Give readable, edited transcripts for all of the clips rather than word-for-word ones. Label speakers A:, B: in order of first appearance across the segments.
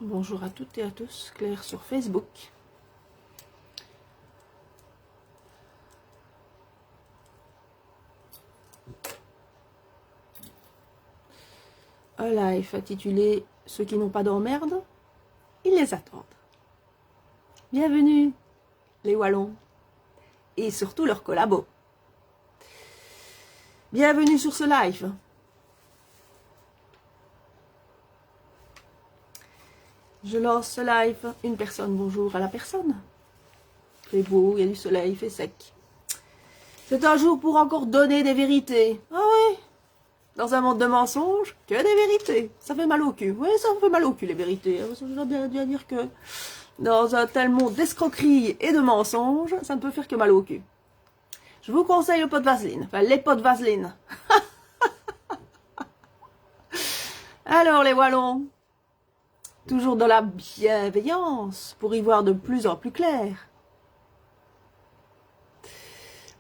A: Bonjour à toutes et à tous, Claire sur Facebook. Un live intitulé « Ceux qui n'ont pas d'emmerde, ils les attendent ». Bienvenue les Wallons et surtout leurs collabos. Bienvenue sur ce live. Je lance ce live, une personne, bonjour à la personne. Il fait beau, il y a du soleil, il fait sec. C'est un jour pour encore donner des vérités. Ah oui, dans un monde de mensonges, que des vérités. Ça fait mal au cul. Oui, ça fait mal au cul les vérités. Je dois bien dire que dans un tel monde d'escroquerie et de mensonges, ça ne peut faire que mal au cul. Je vous conseille le pot de vaseline, enfin les pots de vaseline. Alors les Wallons, toujours dans la bienveillance pour y voir de plus en plus clair.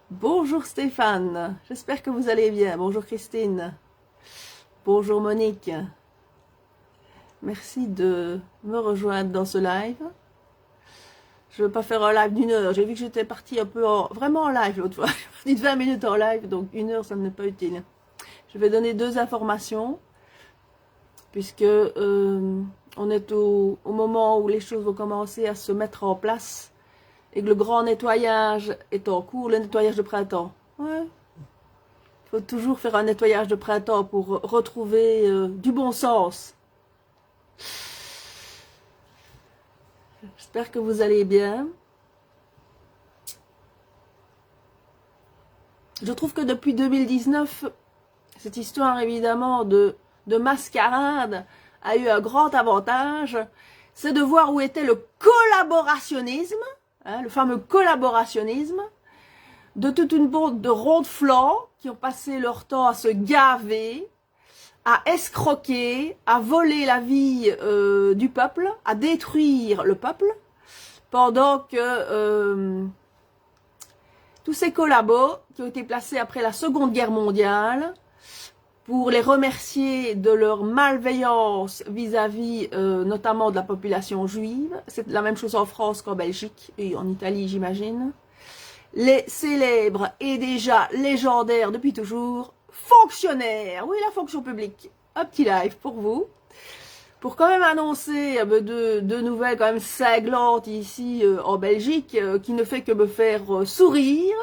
A: Bonjour Stéphane, j'espère que vous allez bien. Bonjour Christine. Bonjour Monique. Merci de me rejoindre dans ce live. Je ne veux pas faire un live d'une heure. J'ai vu que j'étais partie un peu vraiment en live l'autre fois. J'ai dit 20 minutes en live, donc une heure, ça n'est pas utile. Je vais donner deux informations, puisque on est au moment où les choses vont commencer à se mettre en place et que le grand nettoyage est en cours, le nettoyage de printemps. Ouais. Il faut toujours faire un nettoyage de printemps pour retrouver du bon sens. J'espère que vous allez bien. Je trouve que depuis 2019, cette histoire évidemment de mascarade a eu un grand avantage, c'est de voir où était le collaborationnisme, hein, le fameux collaborationnisme, de toute une bande de ronds-flancs qui ont passé leur temps à se gaver, à escroquer, à voler la vie du peuple, à détruire le peuple, pendant que tous ces collabos qui ont été placés après la Seconde Guerre mondiale, pour les remercier de leur malveillance vis-à-vis notamment de la population juive, c'est la même chose en France qu'en Belgique et en Italie j'imagine, les célèbres et déjà légendaires depuis toujours fonctionnaires, oui la fonction publique, un petit live pour vous, pour quand même annoncer deux nouvelles quand même cinglantes ici en Belgique, qui ne fait que me faire sourire,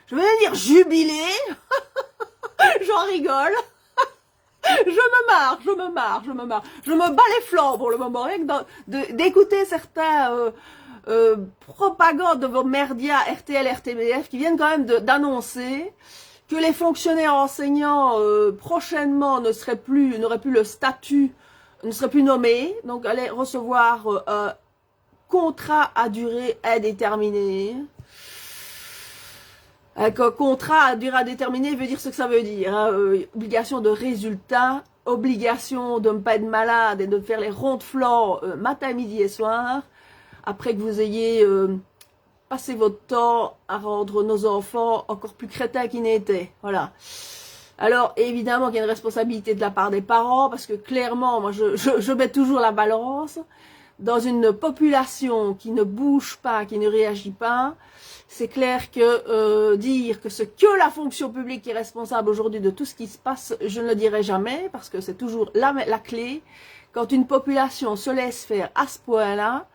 A: je vais dire jubiler, j'en rigole. Je me marre. Je me bats les flancs pour le moment, rien que d'écouter certains propagandes de vos merdias RTL, RTBF qui viennent quand même d'annoncer que les fonctionnaires enseignants prochainement n'auraient plus le statut, ne seraient plus nommés, donc allaient recevoir un contrat à durée indéterminée. Un contrat à durée indéterminée veut dire ce que ça veut dire. Hein. Obligation de résultat, obligation de ne pas être malade et de faire les ronds de flanc matin, midi et soir, après que vous ayez passé votre temps à rendre nos enfants encore plus crétins qu'ils n'étaient. Voilà. Alors, évidemment qu'il y a une responsabilité de la part des parents, parce que clairement, moi, je mets toujours la balance. Dans une population qui ne bouge pas, qui ne réagit pas, c'est clair que dire que c'est que la fonction publique qui est responsable aujourd'hui de tout ce qui se passe, je ne le dirai jamais, parce que c'est toujours la clé. Quand une population se laisse faire à ce point-là,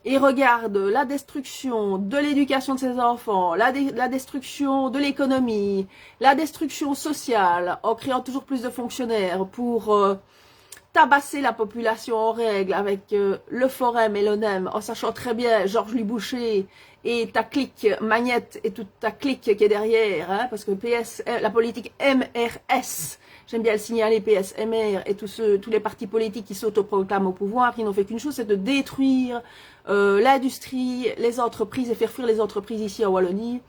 A: et regarde la destruction de l'éducation de ses enfants, la destruction de l'économie, la destruction sociale, en créant toujours plus de fonctionnaires pour tabasser la population en règle avec le Forum et l'ONEM, en sachant très bien Georges Louis Boucher et ta clique Magnette et toute ta clique qui est derrière, hein, parce que PS, la politique MRS, j'aime bien le signaler, PSMR et tous les partis politiques qui s'autoproclament au pouvoir, qui n'ont fait qu'une chose, c'est de détruire l'industrie, les entreprises et faire fuir les entreprises ici en Wallonie.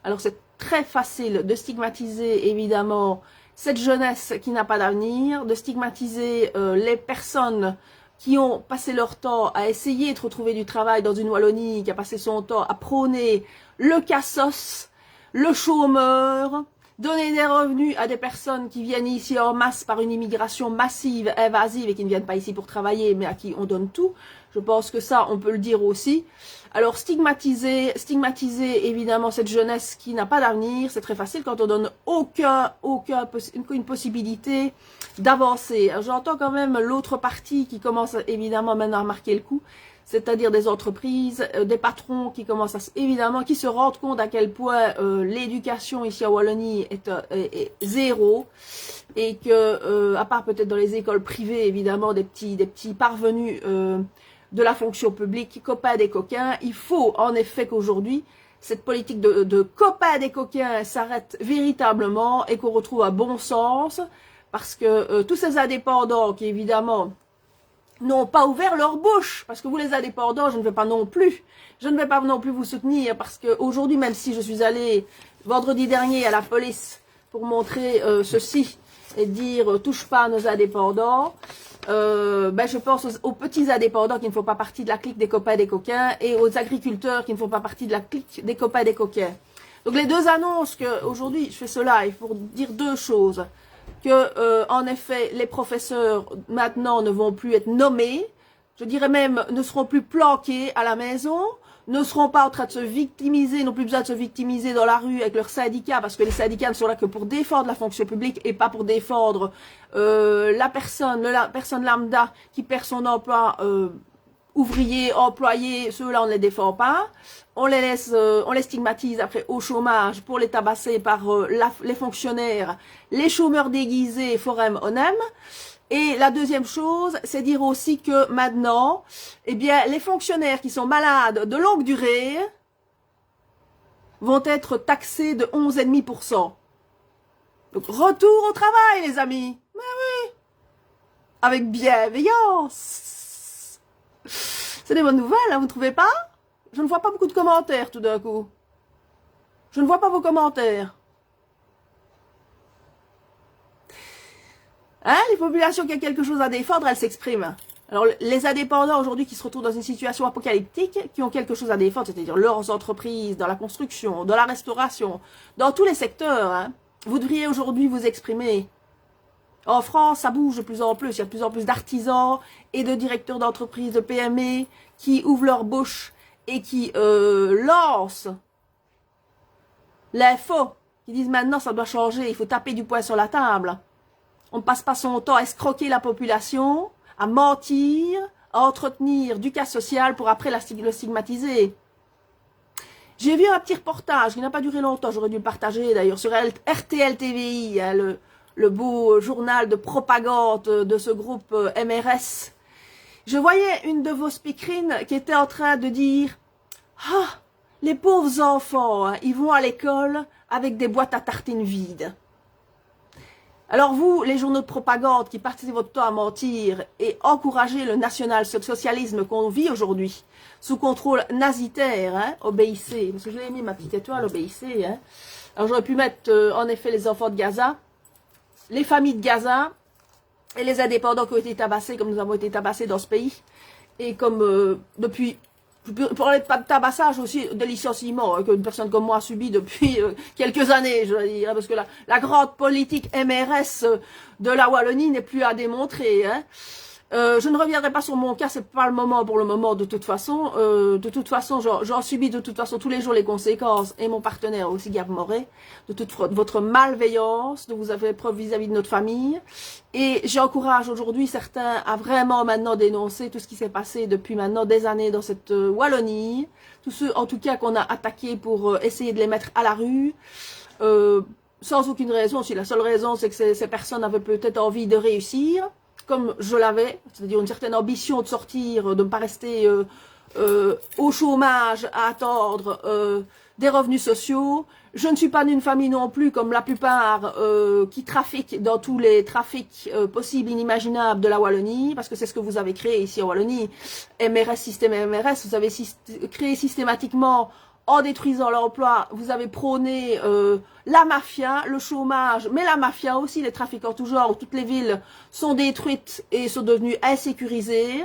A: Alors c'est très facile de stigmatiser évidemment cette jeunesse qui n'a pas d'avenir, de stigmatiser les personnes qui ont passé leur temps à essayer de retrouver du travail dans une Wallonie, qui a passé son temps à prôner le cassos, le chômeur, donner des revenus à des personnes qui viennent ici en masse par une immigration massive, invasive et qui ne viennent pas ici pour travailler, mais à qui on donne tout. Je pense que ça, on peut le dire aussi. Alors, stigmatiser évidemment cette jeunesse qui n'a pas d'avenir, c'est très facile quand on donne une possibilité d'avancer. J'entends quand même l'autre partie qui commence évidemment maintenant à marquer le coup, c'est-à-dire des entreprises, des patrons qui commencent évidemment, qui se rendent compte à quel point l'éducation ici à Wallonie est zéro, et que, à part peut-être dans les écoles privées, évidemment, des petits parvenus de la fonction publique, copains des coquins, il faut en effet qu'aujourd'hui, cette politique de copains des coquins s'arrête véritablement et qu'on retrouve un bon sens, parce que tous ces indépendants qui, évidemment, n'ont pas ouvert leur bouche, parce que vous les indépendants, je ne vais pas non plus vous soutenir, parce que aujourd'hui, même si je suis allée vendredi dernier à la police pour montrer ceci et dire touche pas à nos indépendants, je pense aux petits indépendants qui ne font pas partie de la clique des copains des coquins et aux agriculteurs qui ne font pas partie de la clique des copains des coquins. Donc les deux annonces que aujourd'hui je fais ce live pour dire deux choses. Que en effet les professeurs maintenant ne vont plus être nommés, je dirais même ne seront plus planqués à la maison, ne seront pas en train de se victimiser, n'ont plus besoin de se victimiser dans la rue avec leurs syndicats, parce que les syndicats ne sont là que pour défendre la fonction publique et pas pour défendre la personne lambda qui perd son emploi, ouvriers, employés, ceux-là on ne les défend pas. On les stigmatise après au chômage pour les tabasser par les fonctionnaires, les chômeurs déguisés, forum onem. Et la deuxième chose, c'est dire aussi que maintenant, eh bien, les fonctionnaires qui sont malades de longue durée vont être taxés de 11,5%. Donc, retour au travail, les amis. Mais oui. Avec bienveillance. C'est des bonnes nouvelles, hein, vous ne trouvez pas? Je ne vois pas beaucoup de commentaires tout d'un coup. Je ne vois pas vos commentaires. Hein, les populations qui ont quelque chose à défendre, elles s'expriment. Alors, les indépendants aujourd'hui qui se retrouvent dans une situation apocalyptique, qui ont quelque chose à défendre, c'est-à-dire leurs entreprises, dans la construction, dans la restauration, dans tous les secteurs, hein, vous devriez aujourd'hui vous exprimer. En France, ça bouge de plus en plus. Il y a de plus en plus d'artisans et de directeurs d'entreprises, de PME, qui ouvrent leur bouche et qui lancent l'info, qui disent maintenant ça doit changer, il faut taper du poing sur la table. On ne passe pas son temps à escroquer la population, à mentir, à entretenir du cas social pour après le stigmatiser. J'ai vu un petit reportage qui n'a pas duré longtemps, j'aurais dû le partager d'ailleurs, sur RTL TVI, hein, le beau journal de propagande de ce groupe MRS. Je voyais une de vos speakerines qui était en train de dire « Ah, les pauvres enfants, hein, ils vont à l'école avec des boîtes à tartines vides. » Alors vous, les journaux de propagande qui passez votre temps à mentir et encourager le national-socialisme qu'on vit aujourd'hui, sous contrôle nazitaire, hein, obéissez, parce que je l'ai mis ma petite étoile, obéissez. Hein. Alors j'aurais pu mettre en effet les enfants de Gaza, les familles de Gaza et les indépendants qui ont été tabassés comme nous avons été tabassés dans ce pays. Et comme depuis... Pour parler de tabassage aussi, de licenciement, hein, qu'une personne comme moi a subi depuis quelques années, je veux dire, parce que la grande politique MRS de la Wallonie n'est plus à démontrer. Hein. Je ne reviendrai pas sur mon cas, c'est pas le moment pour le moment de toute façon. J'en subis de toute façon tous les jours les conséquences, et mon partenaire aussi, Gab Moret, de toute votre malveillance dont vous avez preuve vis-à-vis de notre famille. Et j'encourage aujourd'hui certains à vraiment maintenant dénoncer tout ce qui s'est passé depuis maintenant des années dans cette Wallonie. Tous ceux en tout cas qu'on a attaqués pour essayer de les mettre à la rue. Sans aucune raison, si la seule raison c'est que ces personnes avaient peut-être envie de réussir. Comme je l'avais, c'est-à-dire une certaine ambition de sortir, de ne pas rester au chômage à attendre des revenus sociaux. Je ne suis pas d'une famille non plus, comme la plupart, qui trafiquent dans tous les trafics possibles, inimaginables de la Wallonie, parce que c'est ce que vous avez créé ici en Wallonie. MRS, système MRS, vous avez créé systématiquement, en détruisant l'emploi, vous avez prôné la mafia, le chômage, mais la mafia aussi, les trafics en tout genre, où toutes les villes sont détruites et sont devenues insécurisées.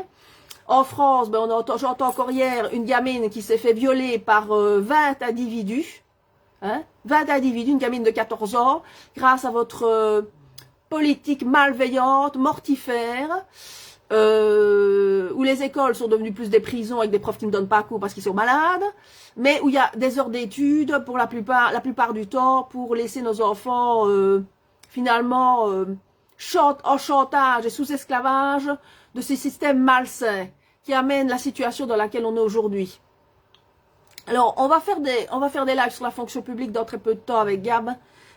A: En France, ben j'entends encore hier une gamine qui s'est fait violer par 20 individus. Hein, 20 individus, une gamine de 14 ans, grâce à votre politique malveillante, mortifère. où les écoles sont devenues plus des prisons avec des profs qui ne donnent pas cours parce qu'ils sont malades, mais où il y a des heures d'études pour la plupart du temps, pour laisser nos enfants finalement en chantage et sous esclavage de ces systèmes malsains qui amènent la situation dans laquelle on est aujourd'hui. Alors, on va faire des lives sur la fonction publique dans très peu de temps avec Gab,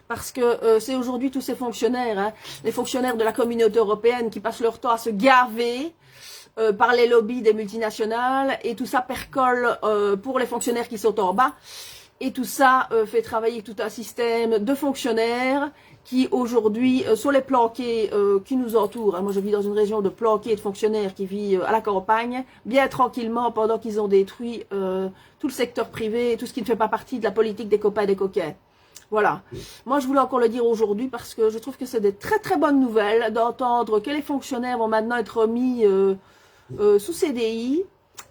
A: parce que c'est aujourd'hui tous ces fonctionnaires, hein, les fonctionnaires de la communauté européenne qui passent leur temps à se gaver par les lobbies des multinationales, et tout ça percole pour les fonctionnaires qui sont en bas, et tout ça fait travailler tout un système de fonctionnaires qui aujourd'hui sont les planqués qui nous entourent. Moi je vis dans une région de planqués de fonctionnaires qui vivent à la campagne, bien tranquillement pendant qu'ils ont détruit tout le secteur privé, tout ce qui ne fait pas partie de la politique des copains et des coquins. Voilà. Moi, je voulais encore le dire aujourd'hui parce que je trouve que c'est des très très bonnes nouvelles d'entendre que les fonctionnaires vont maintenant être mis sous CDI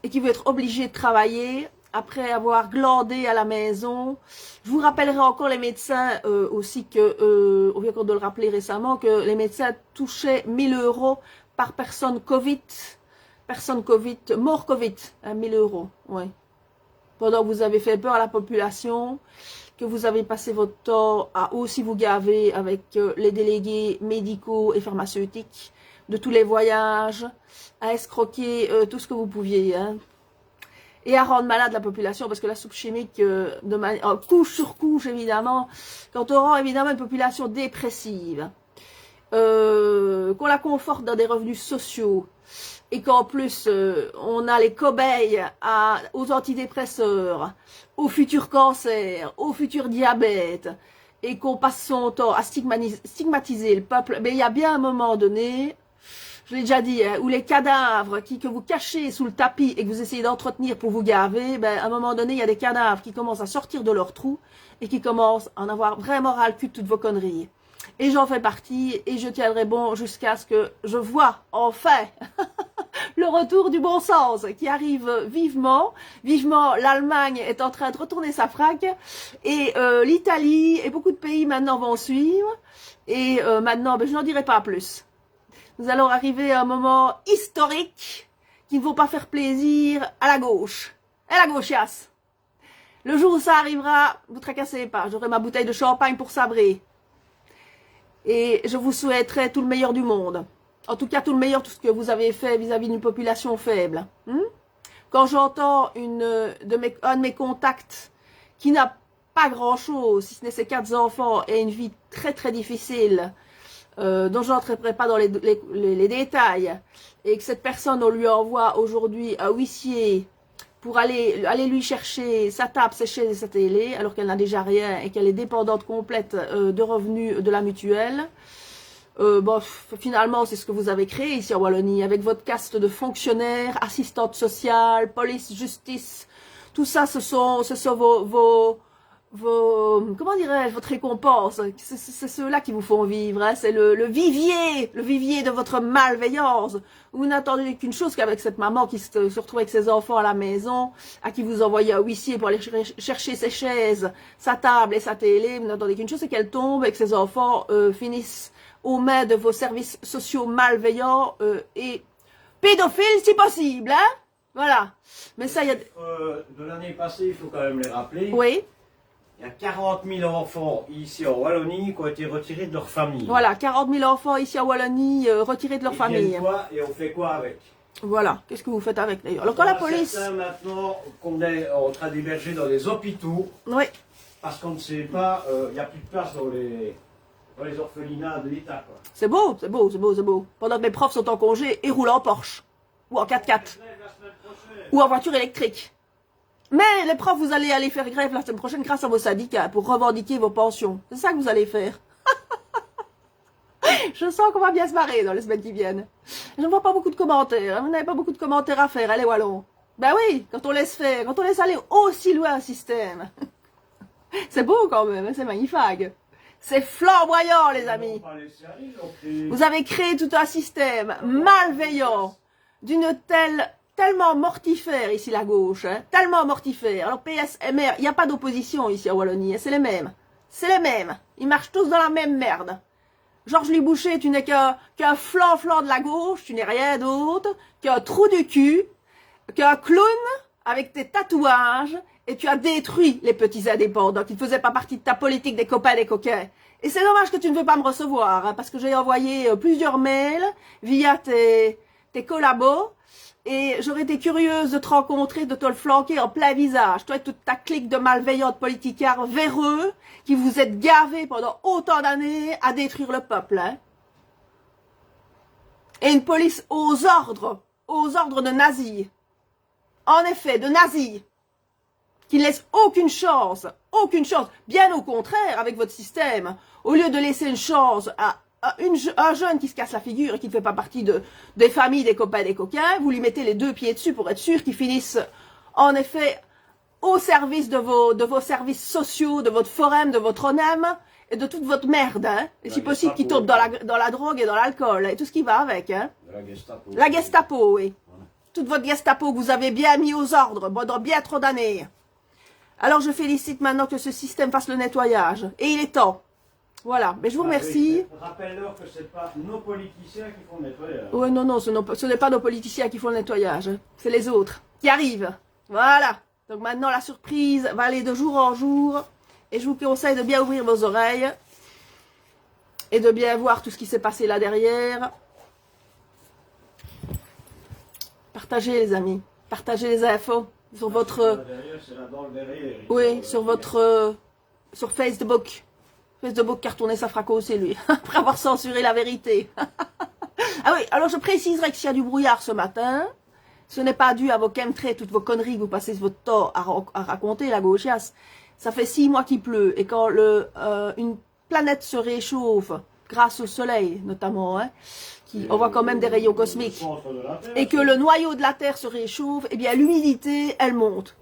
A: et qu'ils vont être obligés de travailler après avoir glandé à la maison. Je vous rappellerai encore les médecins aussi que, on vient encore de le rappeler récemment, que les médecins touchaient 1000 € par personne Covid, mort Covid, hein, 1000 €, ouais. Pendant que vous avez fait peur à la population, que vous avez passé votre temps à aussi vous gaver avec les délégués médicaux et pharmaceutiques de tous les voyages, à escroquer tout ce que vous pouviez, hein, et à rendre malade la population, parce que la soupe chimique, couche sur couche évidemment, quand on rend évidemment une population dépressive, qu'on la conforte dans des revenus sociaux, et qu'en plus on a les cobayes aux antidépresseurs, au futur cancer, au futur diabète, et qu'on passe son temps à stigmatiser le peuple, mais il y a bien un moment donné, je l'ai déjà dit, hein, où les cadavres que vous cachez sous le tapis et que vous essayez d'entretenir pour vous gaver, ben, à un moment donné, il y a des cadavres qui commencent à sortir de leur trou et qui commencent à en avoir vraiment ras le cul de toutes vos conneries. Et j'en fais partie, et je tiendrai bon jusqu'à ce que je vois enfin le retour du bon sens qui arrive vivement. Vivement, l'Allemagne est en train de retourner sa fraque, et l'Italie et beaucoup de pays maintenant vont suivre. Et maintenant, ben, je n'en dirai pas plus. Nous allons arriver à un moment historique qui ne va pas faire plaisir à la gauche. Et la gauchiasse. Le jour où ça arrivera, vous tracassez pas, j'aurai ma bouteille de champagne pour sabrer. Et je vous souhaiterais tout le meilleur du monde. En tout cas, tout le meilleur, tout ce que vous avez fait vis-à-vis d'une population faible. Quand j'entends un de mes contacts qui n'a pas grand-chose, si ce n'est ses 4 enfants et une vie très très difficile, dont je n'entrerai pas dans les détails, et que cette personne, on lui envoie aujourd'hui un huissier pour aller lui chercher sa table, ses chaises et sa télé, alors qu'elle n'a déjà rien et qu'elle est dépendante complète de revenus de la mutuelle. Bon, finalement, c'est ce que vous avez créé ici en Wallonie, avec votre caste de fonctionnaires, assistantes sociales, police, justice. Tout ça, ce sont vos comment dirais-je, votre récompense. C'est ceux-là qui vous font vivre, hein. C'est le vivier de votre malveillance. Vous n'attendez qu'une chose qu'avec cette maman qui se retrouve avec ses enfants à la maison, à qui vous envoyez un huissier pour aller chercher ses chaises, sa table et sa télé. Vous n'attendez qu'une chose, c'est qu'elle tombe et que ses enfants finissent aux mains de vos services sociaux malveillants et pédophiles si possible, hein. Voilà. Mais ça, il y a...
B: de l'année passée, il faut quand même les rappeler.
A: Oui.
B: Il y a 40 000 enfants ici en Wallonie qui ont été retirés de leur famille.
A: Voilà, 40 000 enfants ici en Wallonie retirés de leur famille.
B: Quoi, et on fait quoi avec?
A: Voilà, qu'est-ce que vous faites avec d'ailleurs? Alors quand la police...
B: Maintenant qu'on est en train d'héberger dans les hôpitaux,
A: oui,
B: parce qu'on ne sait pas, il n'y a plus de place dans les orphelinats de l'État.
A: C'est beau, c'est beau, c'est beau, c'est beau. Pendant que mes profs sont en congé et roulent en Porsche, ou en 4x4, ou en voiture électrique. Mais les profs, vous allez aller faire grève la semaine prochaine grâce à vos syndicats pour revendiquer vos pensions. C'est ça que vous allez faire. Je sens qu'on va bien se marrer dans les semaines qui viennent. Je ne vois pas beaucoup de commentaires. Vous n'avez pas beaucoup de commentaires à faire, les Wallons. Ben oui, quand on laisse faire, quand on laisse aller aussi loin un système. C'est beau quand même, c'est magnifique. C'est flamboyant, les amis. Vous avez créé tout un système malveillant d'une tellement mortifère ici la gauche, hein, tellement mortifère. Alors PS, MR, il n'y a pas d'opposition ici en Wallonie, hein, c'est les mêmes. C'est les mêmes. Ils marchent tous dans la même merde. Georges Louis Boucher, tu n'es qu'un flan-flan de la gauche, tu n'es rien d'autre, qu'un trou du cul, qu'un clown avec tes tatouages, et tu as détruit les petits indépendants qui ne faisaient pas partie de ta politique des copains des coquins. Et c'est dommage que tu ne veux pas me recevoir, hein, parce que j'ai envoyé plusieurs mails via tes collabos, et j'aurais été curieuse de te rencontrer, de te le flanquer en plein visage. Toi et toute ta clique de malveillantes politicards véreux, qui vous êtes gavés pendant autant d'années à détruire le peuple. Hein. Et une police aux ordres de nazis. En effet, de nazis, qui ne laissent aucune chance, bien au contraire avec votre système. Au lieu de laisser une chance à un jeune qui se casse la figure et qui ne fait pas partie des familles, des copains, des coquins, vous lui mettez les 2 pieds dessus pour être sûr qu'il finisse en effet au service de vos services sociaux, de votre forum, de votre ONEM et de toute votre merde. Hein. Et si possible qu'il tombe dans la drogue et dans l'alcool et tout ce qui va avec. Hein. La Gestapo, oui. Toute votre Gestapo que vous avez bien mis aux ordres pendant bien trop d'années. Alors je félicite maintenant que ce système fasse le nettoyage. Et il est temps. Voilà, mais je vous remercie.
B: Oui, rappelle-leur que ce n'est pas nos politiciens qui font le nettoyage.
A: Oui, non, ce n'est pas nos politiciens qui font le nettoyage. C'est les autres qui arrivent. Voilà. Donc maintenant, la surprise va aller de jour en jour. Et je vous conseille de bien ouvrir vos oreilles. Et de bien voir tout ce qui s'est passé là derrière. Partagez les amis. Partagez les infos. Sur votre... Oui, sur votre... sur Facebook. Facebook qui a retourné sa fraco, c'est lui. Après avoir censuré la vérité. Ah oui, alors je préciserai que s'il y a du brouillard ce matin, ce n'est pas dû à vos chemtrails, toutes vos conneries que vous passez votre temps à raconter, la gauchiasse. Ça fait 6 mois qu'il pleut. Et quand une planète se réchauffe, grâce au soleil notamment, hein, on voit quand même des rayons cosmiques, et que le noyau de la Terre se réchauffe, eh bien l'humidité, elle monte.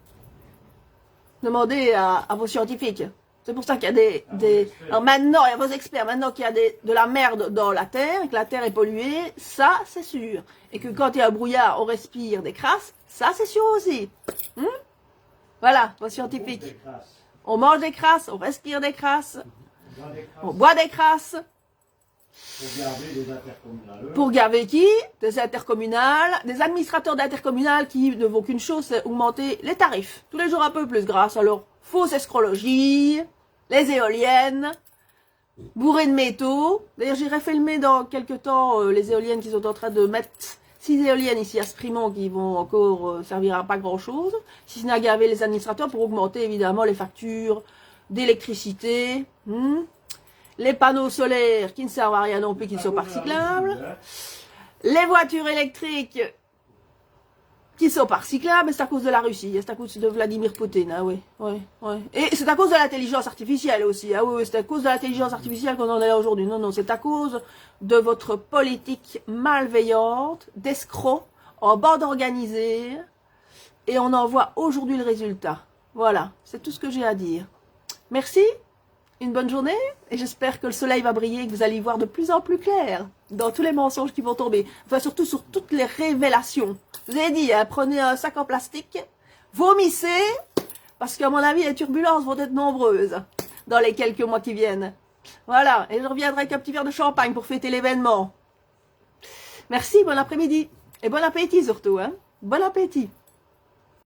A: Demandez à vos scientifiques. C'est pour ça qu'il y a alors maintenant, il y a vos experts, maintenant qu'il y a de la merde dans la Terre, et que la Terre est polluée, ça c'est sûr. Et que quand il y a un brouillard, on respire des crasses, ça c'est sûr aussi. Voilà, vos scientifiques. On mange des crasses, on respire des crasses, on boit des crasses. Pour garder qui? Des intercommunales, des administrateurs d'intercommunales qui ne vaut qu'une chose, c'est augmenter les tarifs. Tous les jours un peu plus grâce à leur fausse escrologie, les éoliennes, bourrées de métaux. D'ailleurs, j'irai filmer dans quelques temps les éoliennes qui sont en train de mettre 6 éoliennes ici à Sprimont qui vont encore servir à pas grand chose, si ce n'est à gaver les administrateurs pour augmenter évidemment les factures d'électricité. Les panneaux solaires qui ne servent à rien non plus, qui ne sont pas recyclables, les voitures électriques qui sont pas recyclables, mais c'est à cause de la Russie, c'est à cause de Vladimir Poutine, ah oui. Et c'est à cause de l'intelligence artificielle aussi, ah oui, c'est à cause de l'intelligence artificielle qu'on en est là aujourd'hui, non, c'est à cause de votre politique malveillante, d'escrocs, en bande organisée, et on en voit aujourd'hui le résultat. Voilà, c'est tout ce que j'ai à dire. Merci. Une bonne journée, et j'espère que le soleil va briller et que vous allez y voir de plus en plus clair dans tous les mensonges qui vont tomber. Enfin, surtout sur toutes les révélations. Je vous ai dit, hein, prenez un sac en plastique, vomissez, parce qu'à mon avis, les turbulences vont être nombreuses dans les quelques mois qui viennent. Voilà, et je reviendrai avec un petit verre de champagne pour fêter l'événement. Merci, bon après-midi, et bon appétit surtout. Hein. Bon appétit.